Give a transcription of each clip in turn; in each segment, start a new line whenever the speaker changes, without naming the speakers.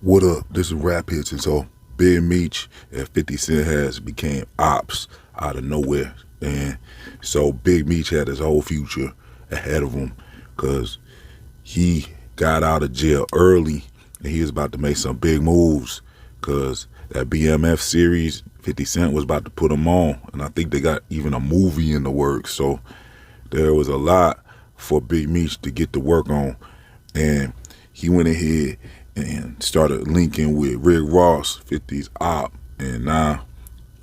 What up? This is Rap Hits, and so Big Meech and 50 Cent has became ops out of nowhere, and so Big Meech had his whole future ahead of him because he got out of jail early and he was about to make some big moves because that BMF series 50 Cent was about to put him on, and I think they got even a movie in the works. So there was a lot for Big Meech to get to work on, and he went ahead and started linking with Rick Ross, 50's op, and now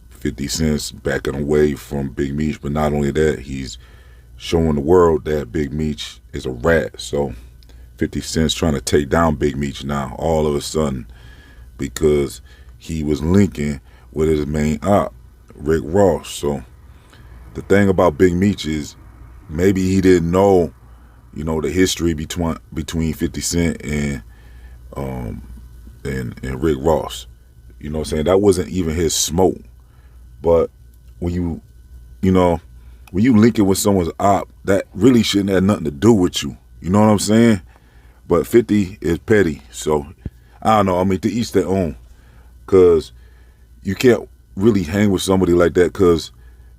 50 Cent's backing away from Big Meech. But not only that, he's showing the world that Big Meech is a rat. So 50 Cent's trying to take down Big Meech now all of a sudden because he was linking with his main op, Rick Ross. So the thing about Big Meech is maybe he didn't know, the history between 50 Cent and Rick Ross. You know what I'm saying? That wasn't even his smoke. But when you link it with someone's op, that really shouldn't have nothing to do with you. You know what I'm saying? But 50 is petty. So I don't know. I mean, to each their own. Because you can't really hang with somebody like that because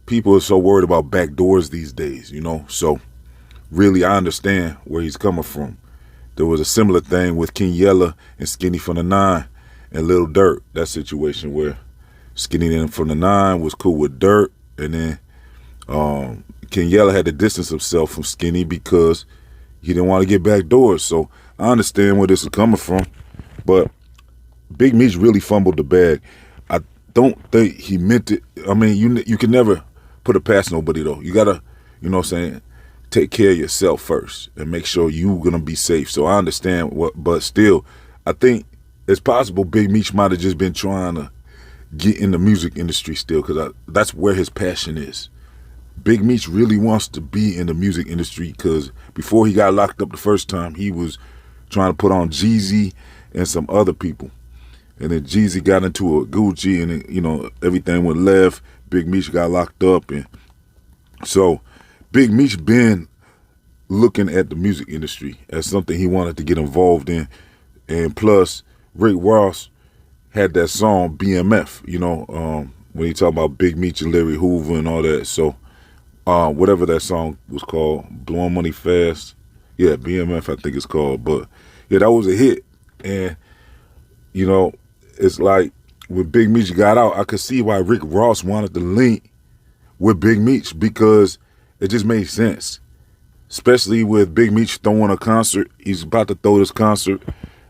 people are so worried about backdoors these days, So really, I understand where he's coming from. There was a similar thing with King Yella and Skinny from the Nine and Lil Durk. That situation where Skinny from the Nine was cool with Durk, and then King Yella had to distance himself from Skinny because he didn't want to get backdoors. So I understand where this is coming from, but Big Meech really fumbled the bag. I don't think he meant it. I mean, you can never put it past nobody though. You gotta, take care of yourself first and make sure you're gonna be safe. So I understand but still, I think it's possible Big Meech might have just been trying to get in the music industry still because that's where his passion is. Big Meech really wants to be in the music industry because before he got locked up the first time, he was trying to put on Jeezy and some other people. And then Jeezy got into a Gucci and, everything went left. Big Meech got locked up. And so Big Meech been looking at the music industry as something he wanted to get involved in. And plus, Rick Ross had that song BMF, when he talk about Big Meech and Larry Hoover and all that. So whatever that song was called, Blowing Money Fast. Yeah, BMF I think it's called. But yeah, that was a hit. And, it's like when Big Meech got out, I could see why Rick Ross wanted to link with Big Meech because it just made sense. Especially with Big Meech throwing a concert. He's about to throw this concert,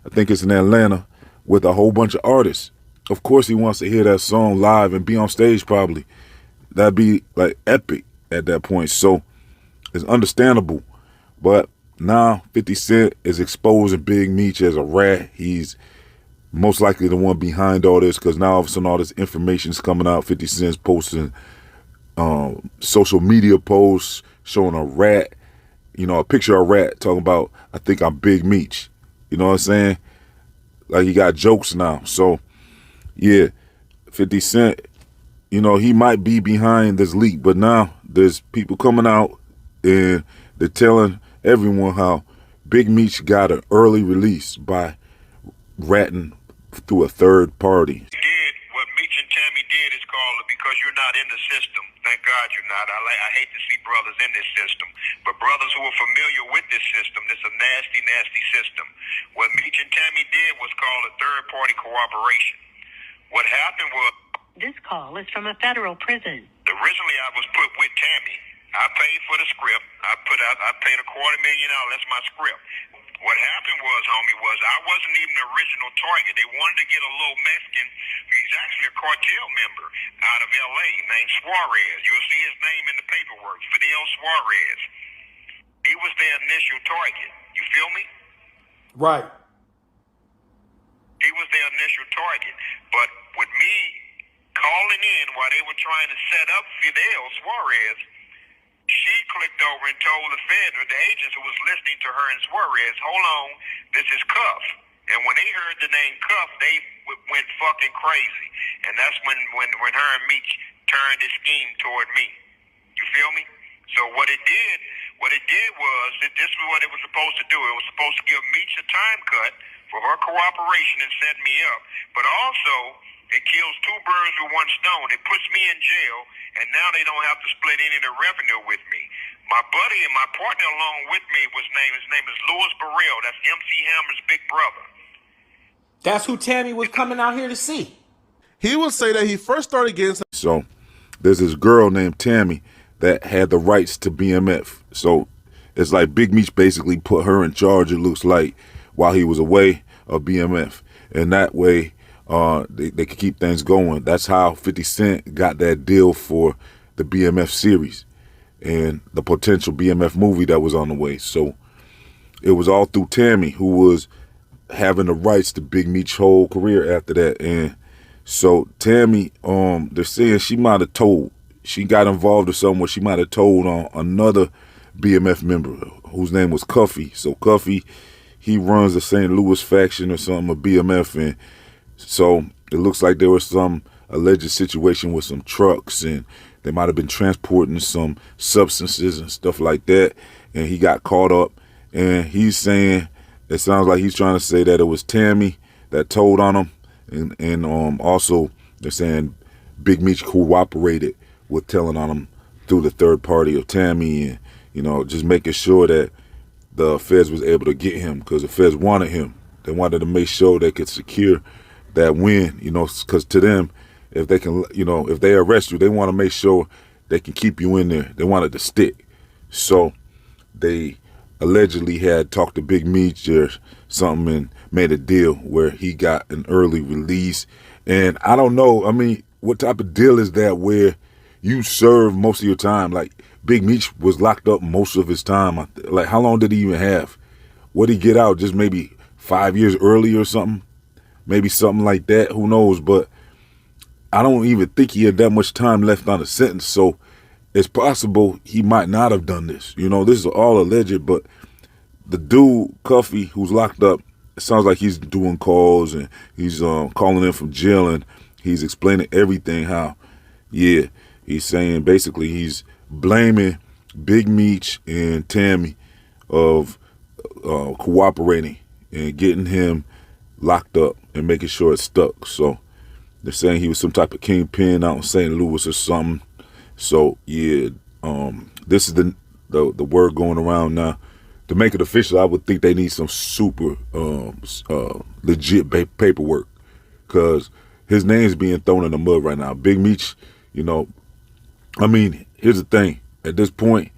I think it's in Atlanta, with a whole bunch of artists. Of course he wants to hear that song live and be on stage probably. That'd be like epic at that point. So it's understandable. But now 50 Cent is exposing Big Meech as a rat. He's most likely the one behind all this because now all of a sudden all this information is coming out. 50 Cent's posting social media posts showing a rat, a picture of a rat talking about, I think I'm Big Meech. You know what I'm saying? Like he got jokes now. So yeah, 50 Cent, he might be behind this leak, but now there's people coming out and they're telling everyone how Big Meech got an early release by ratting through a third party.
What Meech and Tammy did is called because you're not in the system. Thank God you're not. I hate to see brothers in this system, but brothers who are familiar with this system, this is a nasty, nasty system. What Meech and Tammy did was called a third-party cooperation. What happened was...
This call is from a federal prison.
Originally, I was put with Tammy. I paid for the script. I paid $250,000. That's my script. What happened was, homie, I wasn't even the original target. They wanted to get a little Mexican. He's actually a cartel member out of L.A. named Suarez. You'll see his name in the paperwork, Fidel Suarez. He was their initial target. You feel me?
Right.
He was their initial target. But with me calling in while they were trying to set up Fidel Suarez, she clicked over and told the agents who was listening to her and Suarez, hold on, this is Cuff. And when they heard the name Cuff, they went fucking crazy. And that's when her and Meech turned the scheme toward me. You feel me? So what it did was, this is what it was supposed to do. It was supposed to give Meech a time cut for her cooperation in setting me up. But also, it kills two birds with one stone. It puts me in jail, and now they don't have to split any of the revenue with me. My buddy and my partner along with me his name is Louis Burrell. That's MC Hammer's big brother.
That's who Tammy was coming out here to see.
He would say that he first started getting some.
So there's this girl named Tammy that had the rights to BMF. So it's like Big Meech basically put her in charge, it looks like, while he was away of BMF. And that way they could keep things going. That's how 50 Cent got that deal for the BMF series and the potential BMF movie that was on the way. So it was all through Tammy, who was having the rights to Big Meech's whole career after that. And so Tammy, they're saying she might have told, she got involved or something where she might have told on another BMF member whose name was Cuffy. So Cuffy, he runs the St. Louis faction or something of BMF. And so it looks like there was some alleged situation with some trucks, and they might have been transporting some substances and stuff like that. And he got caught up, and he's saying, it sounds like he's trying to say that it was Tammy that told on him. And also they're saying Big Meech cooperated with telling on him through the third party of Tammy, and, you know, just making sure that the feds was able to get him, because the feds wanted him. They wanted to make sure they could secure that win, you know, because to them, if they can, you know, if they arrest you, they want to make sure they can keep you in there. They want it to stick. So they allegedly had talked to Big Meech or something and made a deal where he got an early release. And I don't know, I mean, what type of deal is that where you serve most of your time? Like, Big Meech was locked up most of his time. Like, how long did he even have? What did he get out? Just maybe 5 years early or something? Maybe something like that. Who knows? But I don't even think he had that much time left on the sentence. So it's possible he might not have done this. You know, this is all alleged, but the dude, Cuffy, who's locked up, it sounds like he's doing calls and he's calling in from jail, and he's explaining everything how, yeah, he's saying basically he's blaming Big Meech and Tammy of cooperating and getting him locked up and making sure it's stuck. So they're saying he was some type of kingpin out in St. Louis or something. So yeah, this is the word going around now. To make it official, I would think they need some super legit paperwork, because his name's being thrown in the mud right now. Big Meech, you know, I mean, here's the thing. At this point,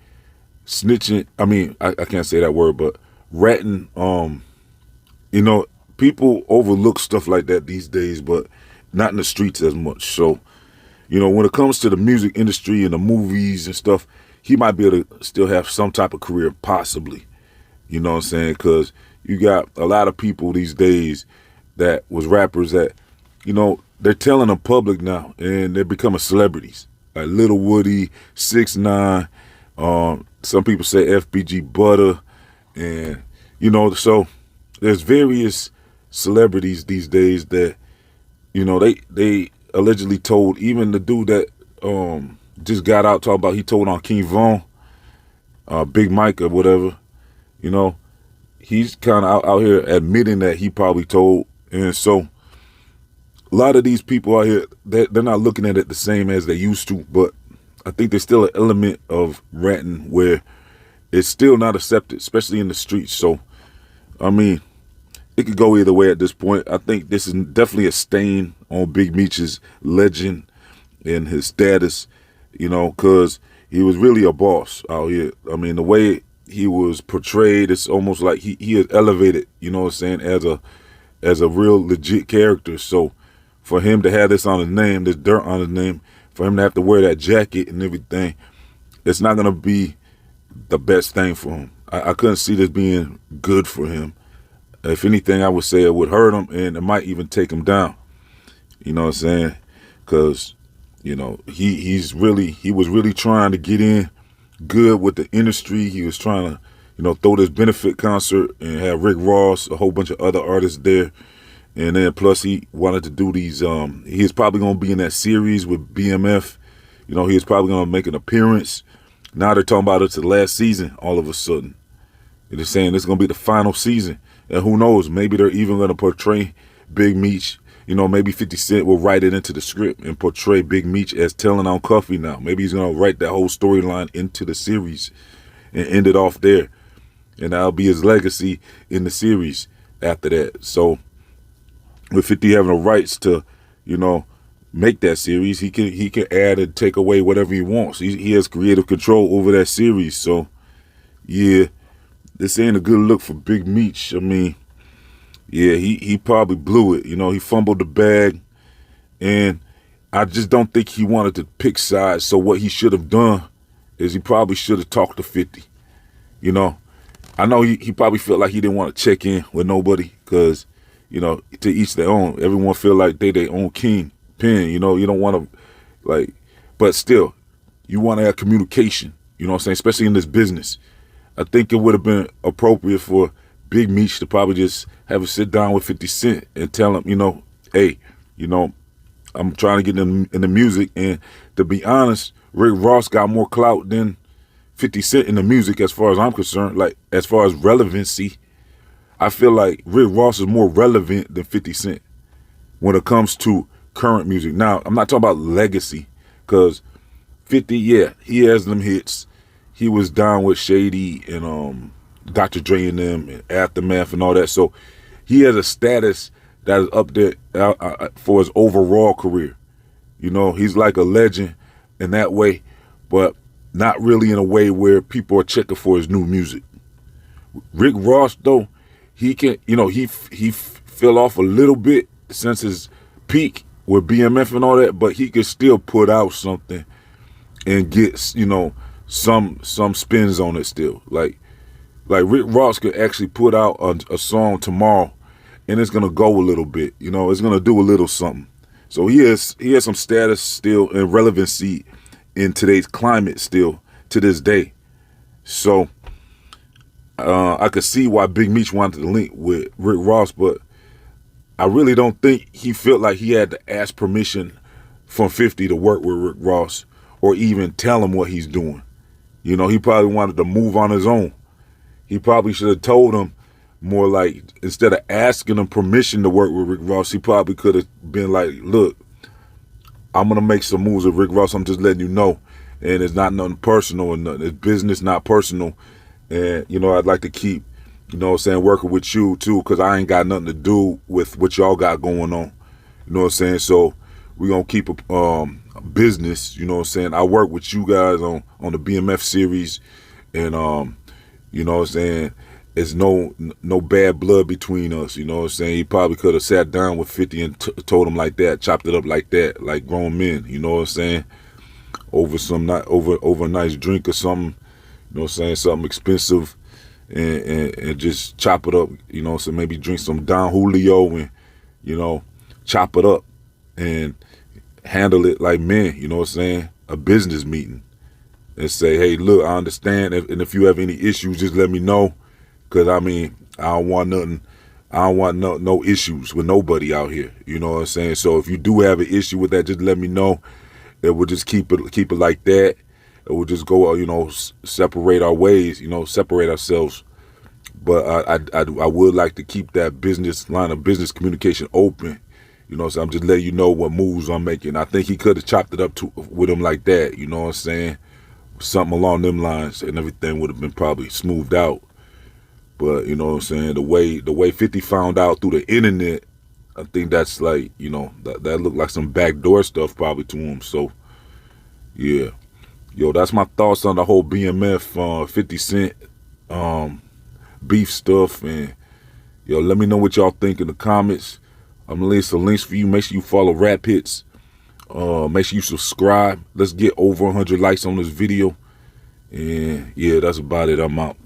snitching, I mean, I can't say that word, but ratting, you know, people overlook stuff like that these days, but not in the streets as much. So, you know, when it comes to the music industry and the movies and stuff, he might be able to still have some type of career, possibly. You know what I'm saying? Because you got a lot of people these days that was rappers that, you know, they're telling the public now, and they're becoming celebrities. Like Little Woody, 6ix9ine, some people say FBG Butter, and, you know, so there's various celebrities these days that, you know, they allegedly told, even the dude that just got out talking about, he told on King Von, Big Mike or whatever, you know, he's kind of out here admitting that he probably told. And so a lot of these people out here, they're not looking at it the same as they used to, but I think there's still an element of ranting where it's still not accepted, especially in the streets. So, I mean, it could go either way at this point. I think this is definitely a stain on Big Meech's legend and his status, you know, because he was really a boss out here. I mean, the way he was portrayed, it's almost like he is elevated, you know what I'm saying, as a real legit character. So for him to have this on his name, this dirt on his name, for him to have to wear that jacket and everything, it's not going to be the best thing for him. I couldn't see this being good for him. If anything, I would say it would hurt him, and it might even take him down. You know what I'm saying? Because, you know, he was really trying to get in good with the industry. He was trying to, you know, throw this benefit concert and have Rick Ross, a whole bunch of other artists there. And then plus he wanted to do these, he was probably going to be in that series with BMF. You know, he was probably going to make an appearance. Now they're talking about it's the last season all of a sudden. They're saying it's going to be the final season. And who knows, maybe they're even going to portray Big Meech. You know, maybe 50 Cent will write it into the script and portray Big Meech as telling on Cuffy now. Maybe he's going to write that whole storyline into the series and end it off there. And that'll be his legacy in the series after that. So with 50 having the rights to, you know, make that series, he can add and take away whatever he wants. He has creative control over that series. So, yeah, this ain't a good look for Big Meech. I mean, yeah, he probably blew it. You know, he fumbled the bag, and I just don't think he wanted to pick sides. So what he should have done is he probably should have talked to 50. You know, I know he probably felt like he didn't want to check in with nobody because, you know, to each their own. Everyone feel like they their own king pin. You know, you don't want to, like, but still, you want to have communication. You know what I'm saying? Especially in this business. I think it would have been appropriate for Big Meech to probably just have a sit down with 50 Cent and tell him, you know, hey, you know, I'm trying to get in the music. And to be honest, Rick Ross got more clout than 50 Cent in the music as far as I'm concerned. Like, as far as relevancy, I feel like Rick Ross is more relevant than 50 Cent when it comes to current music. Now, I'm not talking about legacy because 50, yeah, he has them hits. He was down with Shady and Dr. Dre and them and Aftermath and all that. So he has a status that is up there for his overall career. You know, he's like a legend in that way, but not really in a way where people are checking for his new music. Rick Ross, though, he can, you know, he fell off a little bit since his peak with BMF and all that, but he could still put out something and get, you know, some spins on it still. Like Rick Ross could actually put out a song tomorrow and it's gonna go a little bit, you know, it's gonna do a little something. So he has some status still and relevancy in today's climate still to this day. So I could see why Big Meech wanted to link with Rick Ross, but I really don't think he felt like he had to ask permission from 50 to work with Rick Ross or even tell him what he's doing. You know, he probably wanted to move on his own. He probably should have told him more like, instead of asking him permission to work with Rick Ross, he probably could have been like, look, I'm going to make some moves with Rick Ross. I'm just letting you know. And it's not nothing personal or nothing. It's business, not personal. And, you know, I'd like to keep, you know what I'm saying, working with you too, because I ain't got nothing to do with what y'all got going on. You know what I'm saying? So we're going to keep a business, you know what I'm saying? I work with you guys on the BMF series, and, you know what I'm saying, there's no bad blood between us, you know what I'm saying? He probably could have sat down with 50 and told him like that, chopped it up like that, like grown men, you know what I'm saying? Over a nice drink or something, you know what I'm saying, something expensive, and just chop it up, you know, so maybe drink some Don Julio and, you know, chop it up and handle it like men, you know what I'm saying, a business meeting, and say, hey, look, I understand, and if you have any issues, just let me know, because, I mean, I don't want nothing, I don't want no issues with nobody out here, you know what I'm saying, so if you do have an issue with that, just let me know, and we'll just keep it like that, and we'll just go, you know, separate our ways, you know, separate ourselves. But I would like to keep that business line of business communication open, you know, so I'm just letting you know what moves I'm making. I think he could have chopped it up with him like that, you know what I'm saying, something along them lines, and everything would have been probably smoothed out. But, you know what I'm saying, the way 50 found out through the internet, I think that's like, you know, that looked like some backdoor stuff probably to him. So, yeah. Yo, that's my thoughts on the whole BMF 50 Cent beef stuff. And, yo, let me know what y'all think in the comments. I'm going to leave some links for you. Make sure you follow Rap Hits. Make sure you subscribe. Let's get over 100 likes on this video. And, yeah, that's about it. I'm out.